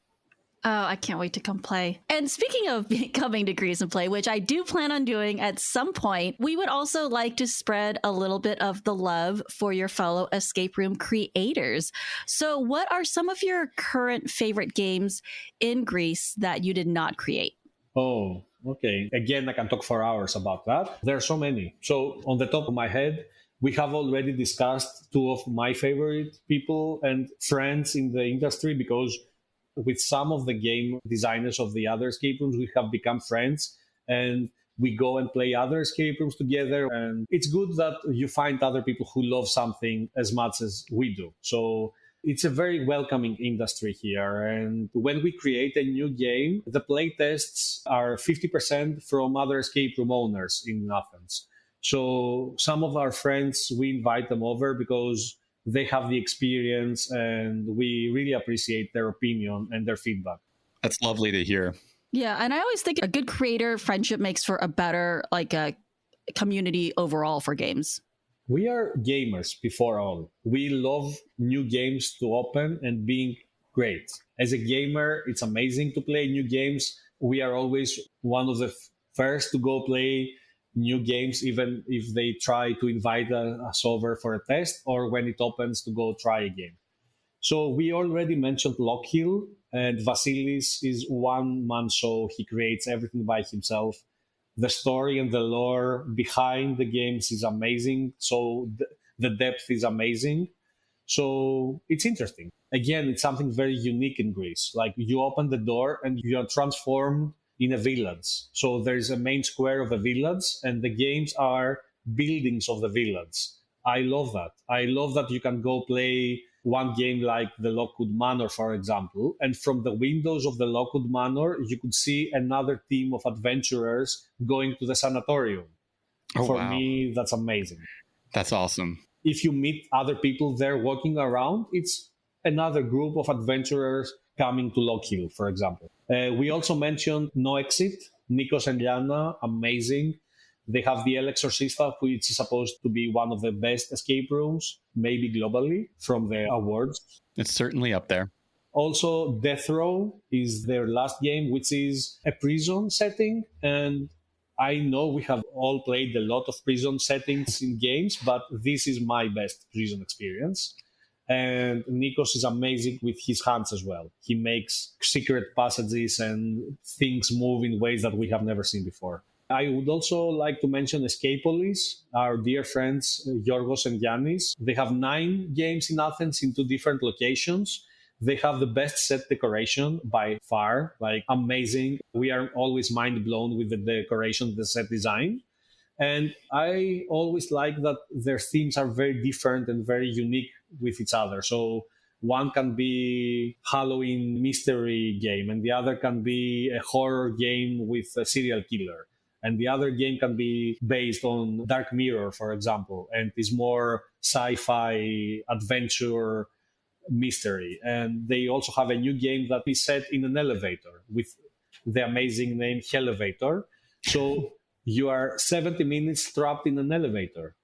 Oh, I can't wait to come play. And speaking of coming to Greece and play, which I do plan on doing at some point, we would also like to spread a little bit of the love for your fellow escape room creators. So what are some of your current favorite games in Greece that you did not create? Oh, okay. Again, I can talk for hours about that. There are so many. So on the top of my head, we have already discussed 2 of my favorite people and friends in the industry, because with some of the game designers of the other escape rooms, we have become friends and we go and play other escape rooms together. And it's good that you find other people who love something as much as we do. So it's a very welcoming industry here. And when we create a new game, the play tests are 50% from other escape room owners in Athens. So some of our friends, we invite them over because they have the experience and we really appreciate their opinion and their feedback. That's lovely to hear. Yeah, and I always think a good creator friendship makes for a better a community overall for games. We are gamers before all. We love new games to open and being great. As a gamer, it's amazing to play new games. We are always one of the first to go play new games, even if they try to invite us over for a test or when it opens to go try a game. So we already mentioned Lockhill, and Vasilis is one-man show. He creates everything by himself. The story and the lore behind the games is amazing. So the depth is amazing. So it's interesting. Again, it's something very unique in Greece. Like you open the door and you are transformed in a village. So there's a main square of a village and the games are buildings of the village. I love that. I love that you can go play one game like the Lockwood Manor, for example, and from the windows of the Lockwood Manor, you could see another team of adventurers going to the sanatorium. Oh, For wow. me, that's amazing. That's awesome. If you meet other people there walking around, it's another group of adventurers coming to Lock Hill, for example. We also mentioned No Exit, Nikos and Liana, amazing. They have the El Exorcista, which is supposed to be one of the best escape rooms, maybe globally, from the awards. It's certainly up there. Also, Death Row is their last game, which is a prison setting. And I know we have all played a lot of prison settings in games, but this is my best prison experience. And Nikos is amazing with his hands as well. He makes secret passages and things move in ways that we have never seen before. I would also like to mention Escapolis, our dear friends, Yorgos and Yannis. They have 9 games in Athens in 2 different locations. They have the best set decoration by far, like amazing. We are always mind blown with the decoration, the set design. And I always like that their themes are very different and very unique with each other. So one can be Halloween mystery game, and the other can be a horror game with a serial killer. And the other game can be based on Dark Mirror, for example, and is more sci-fi adventure mystery. And they also have a new game that is set in an elevator with the amazing name Hellevator. So you are 70 minutes trapped in an elevator.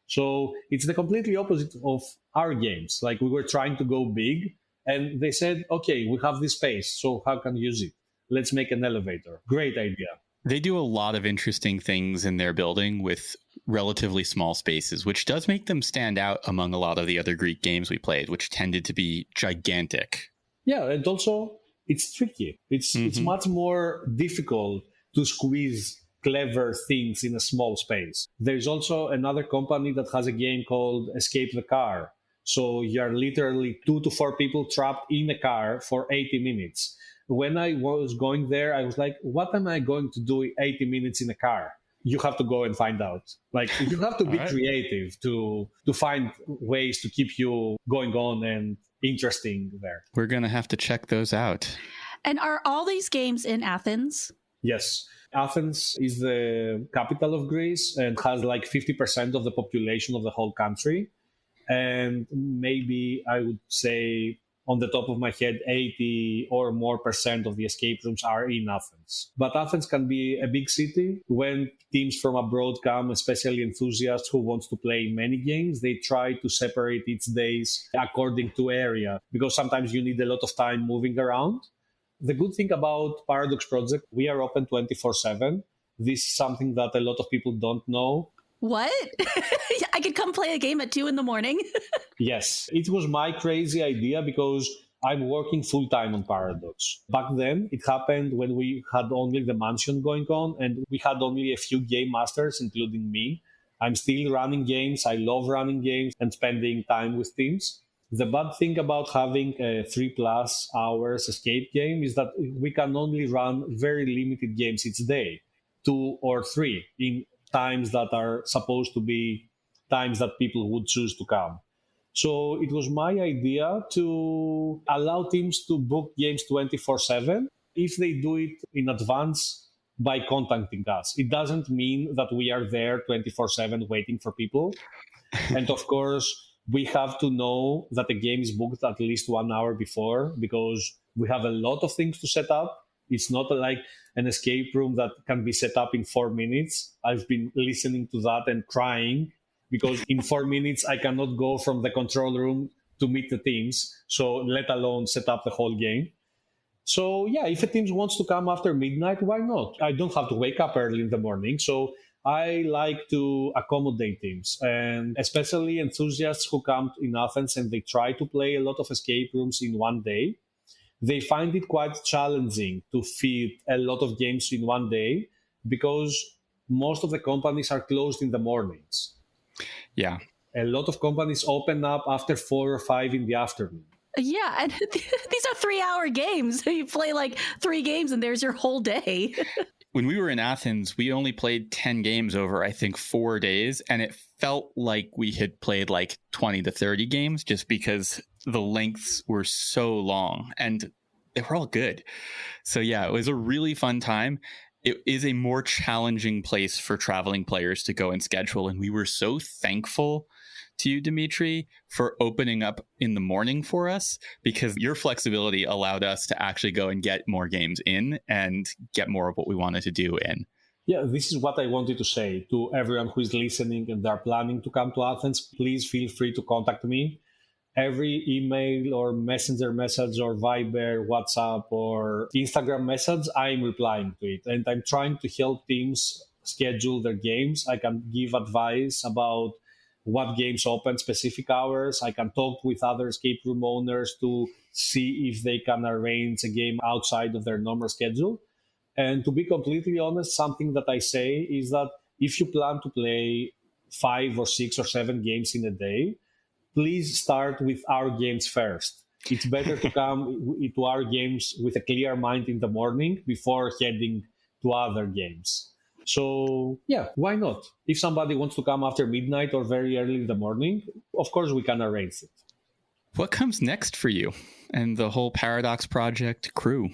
So it's the completely opposite of our games. Like, we were trying to go big, and they said, okay, we have this space, so how can we use it? Let's make an elevator. Great idea. They do a lot of interesting things in their building with relatively small spaces, which does make them stand out among a lot of the other Greek games we played, which tended to be gigantic. Yeah, and also it's tricky. It's much more difficult to squeeze clever things in a small space. There's also another company that has a game called Escape the Car. So you're literally 2 to 4 people trapped in a car for 80 minutes. When I was going there, I was like, what am I going to do 80 minutes in a car? You have to go and find out. Like, you have to be creative to find ways to keep you going on and interesting there. We're going to have to check those out. And are all these games in Athens? Yes. Athens is the capital of Greece and has like 50% of the population of the whole country. And maybe I would say, on the top of my head, 80 or more % of the escape rooms are in Athens. But Athens can be a big city. When teams from abroad come, especially enthusiasts who want to play many games, they try to separate each days according to area, because sometimes you need a lot of time moving around. The good thing about Paradox Project, we are open 24/7. This is something that a lot of people don't know. What? I could come play a game at 2 a.m. Yes, it was my crazy idea because I'm working full time on Paradox. Back then, it happened when we had only the mansion going on and we had only a few game masters, including me. I'm still running games. I love running games and spending time with teams. The bad thing about having a 3+ hours escape game is that we can only run very limited games each day, 2 or 3 in times that are supposed to be times that people would choose to come. So it was my idea to allow teams to book games 24/7 if they do it in advance by contacting us. It doesn't mean that we are there 24/7 waiting for people. And of course, we have to know that the game is booked at least 1 hour before, because we have a lot of things to set up. It's not like an escape room that can be set up in 4 minutes. I've been listening to that and crying, because in 4 minutes, I cannot go from the control room to meet the teams. So let alone set up the whole game. So yeah, if a team wants to come after midnight, why not? I don't have to wake up early in the morning. So I like to accommodate teams, and especially enthusiasts who come in Athens and they try to play a lot of escape rooms in one day. They find it quite challenging to fit a lot of games in one day because most of the companies are closed in the mornings. Yeah. A lot of companies open up after 4 or 5 in the afternoon. Yeah, and these are 3-hour games. You play like 3 games and there's your whole day. When we were in Athens, we only played 10 games over, I think, 4 days. And it felt like we had played like 20 to 30 games just because the lengths were so long and they were all good. So yeah, it was a really fun time. It is a more challenging place for traveling players to go and schedule. And we were so thankful to you, Dimitri, for opening up in the morning for us, because your flexibility allowed us to actually go and get more games in and get more of what we wanted to do in. Yeah, this is what I wanted to say to everyone who is listening and they're planning to come to Athens. Please feel free to contact me. Every email or messenger message or Viber, WhatsApp or Instagram message, I'm replying to it. And I'm trying to help teams schedule their games. I can give advice about what games open specific hours. I can talk with other escape room owners to see if they can arrange a game outside of their normal schedule. And to be completely honest, something that I say is that if you plan to play 5 or 6 or 7 games in a day, please start with our games first. It's better to come to our games with a clear mind in the morning before heading to other games. So, yeah, why not? If somebody wants to come after midnight or very early in the morning, of course we can arrange it. What comes next for you and the whole Paradox Project crew?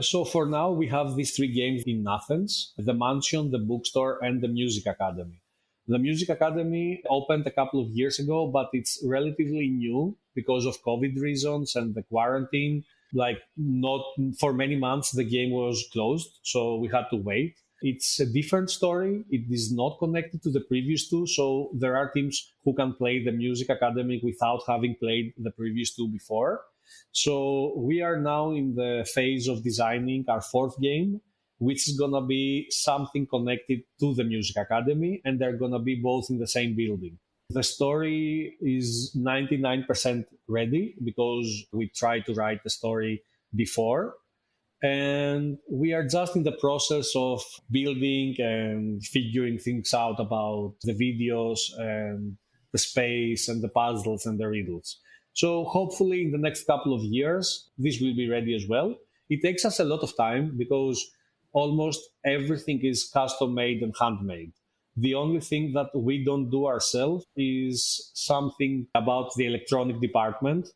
So for now, we have these 3 games in Athens: the Mansion, the Bookstore, and the Music Academy. The Music Academy opened a couple of years ago, but it's relatively new because of COVID reasons and the quarantine. Like, not for many months, the game was closed, so we had to wait. It's a different story. It is not connected to the previous 2, so there are teams who can play the Music Academy without having played the previous 2 before. So we are now in the phase of designing our 4th game, which is going to be something connected to the Music Academy, and they're going to be both in the same building. The story is 99% ready because we tried to write the story before, and we are just in the process of building and figuring things out about the videos and the space and the puzzles and the riddles. So hopefully in the next couple of years, this will be ready as well. It takes us a lot of time because almost everything is custom made and handmade. The only thing that we don't do ourselves is something about the electronic department.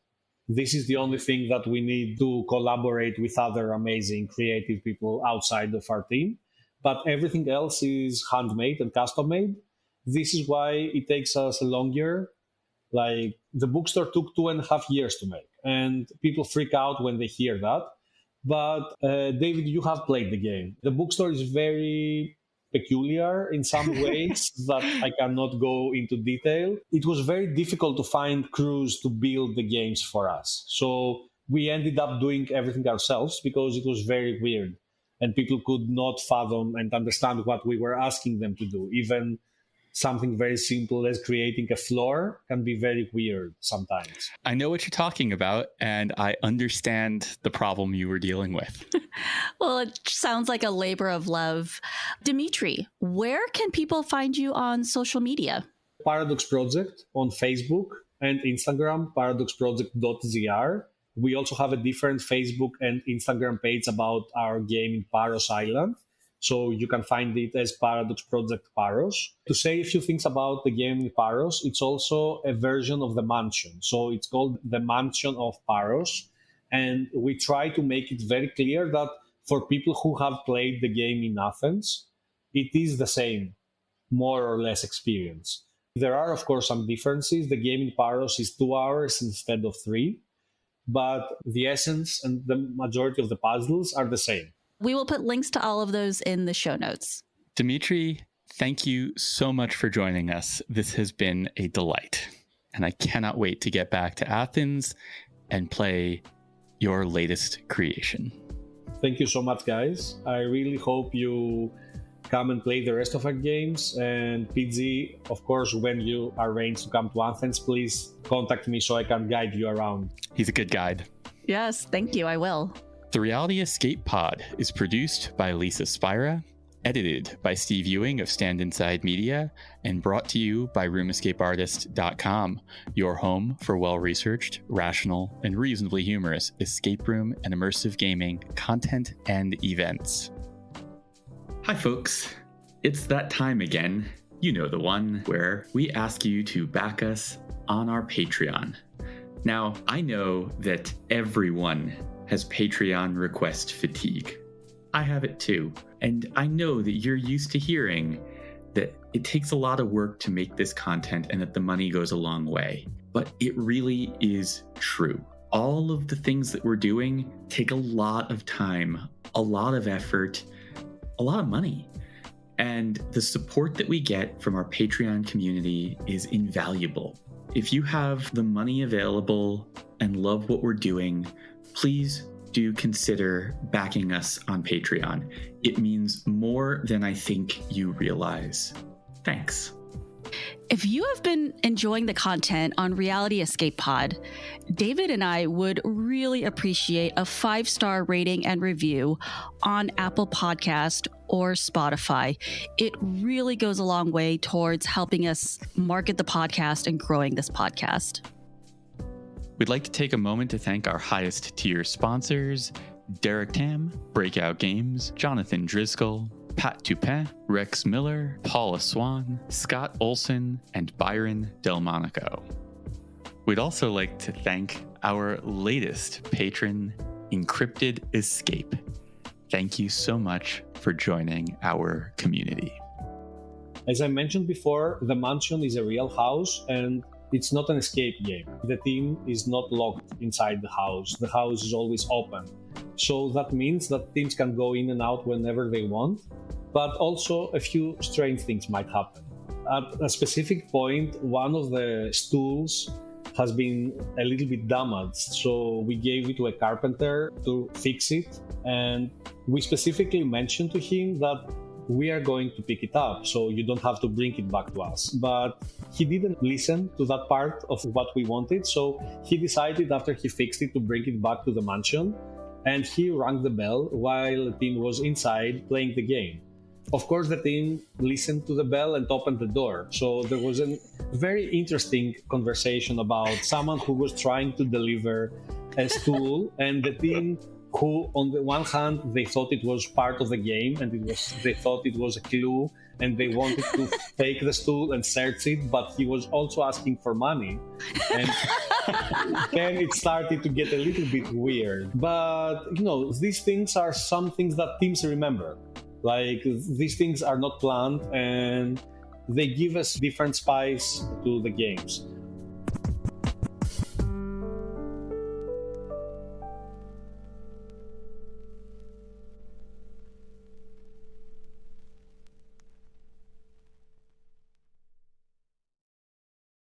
This is the only thing that we need to collaborate with other amazing creative people outside of our team. But everything else is handmade and custom made. This is why it takes us longer. Like, the Bookstore took 2.5 years to make, and people freak out when they hear that. But David, you have played the game. The Bookstore is very peculiar in some ways that I cannot go into detail. It was very difficult to find crews to build the games for us. So we ended up doing everything ourselves because it was very weird and people could not fathom and understand what we were asking them to do. Even something very simple as creating a floor can be very weird sometimes. I know what you're talking about, and I understand the problem you were dealing with. Well, it sounds like a labor of love. Dimitri, where can people find you on social media? Paradox Project on Facebook and Instagram, paradoxproject.zr. We also have a different Facebook and Instagram page about our game in Paros Island. So you can find it as Paradox Project Paros. To say a few things about the game in Paros, it's also a version of the Mansion. So it's called the Mansion of Paros. And we try to make it very clear that for people who have played the game in Athens, it is the same, more or less experience. There are, of course, some differences. The game in Paros is 2 hours instead of 3, but the essence and the majority of the puzzles are the same. We will put links to all of those in the show notes. Dimitri, thank you so much for joining us. This has been a delight, and I cannot wait to get back to Athens and play your latest creation. Thank you so much, guys. I really hope you come and play the rest of our games. And PG, of course, when you arrange to come to Athens, please contact me so I can guide you around. He's a good guide. Yes, thank you. I will. The Reality Escape Pod is produced by Lisa Spira, edited by Steve Ewing of Stand Inside Media, and brought to you by RoomEscapeArtist.com, your home for well-researched, rational, and reasonably humorous escape room and immersive gaming content and events. Hi, folks. It's that time again. You know the one where we ask you to back us on our Patreon. Now, I know that everyone has Patreon request fatigue. I have it too. And I know that you're used to hearing that it takes a lot of work to make this content and that the money goes a long way. But it really is true. All of the things that we're doing take a lot of time, a lot of effort, a lot of money. And the support that we get from our Patreon community is invaluable. If you have the money available and love what we're doing, please do consider backing us on Patreon. It means more than I think you realize. Thanks. If you have been enjoying the content on Reality Escape Pod, David and I would really appreciate a 5-star rating and review on Apple Podcast or Spotify. It really goes a long way towards helping us market the podcast and growing this podcast. We'd like to take a moment to thank our highest tier sponsors, Derek Tam, Breakout Games, Jonathan Driscoll, Pat Toupin, Rex Miller, Paula Swan, Scott Olson, and Byron Delmonico. We'd also like to thank our latest patron, Encrypted Escape. Thank you so much for joining our community. As I mentioned before, the mansion is a real house and it's not an escape game. The team is not locked inside the house. The house is always open. So that means that teams can go in and out whenever they want, but also a few strange things might happen. At a specific point, one of the stools has been a little bit damaged, so we gave it to a carpenter to fix it, and we specifically mentioned to him that we are going to pick it up, so you don't have to bring it back to us. But he didn't listen to that part of what we wanted, so he decided after he fixed it to bring it back to the mansion, and he rang the bell while the team was inside playing the game. Of course, the team listened to the bell and opened the door. So there was a very interesting conversation about someone who was trying to deliver a stool, and the team who, on the one hand, they thought it was part of the game, and they thought it was a clue, and they wanted to take the stool and search it, but he was also asking for money. And then it started to get a little bit weird. But, these things are some things that teams remember. Like, these things are not planned, and they give us different spice to the games.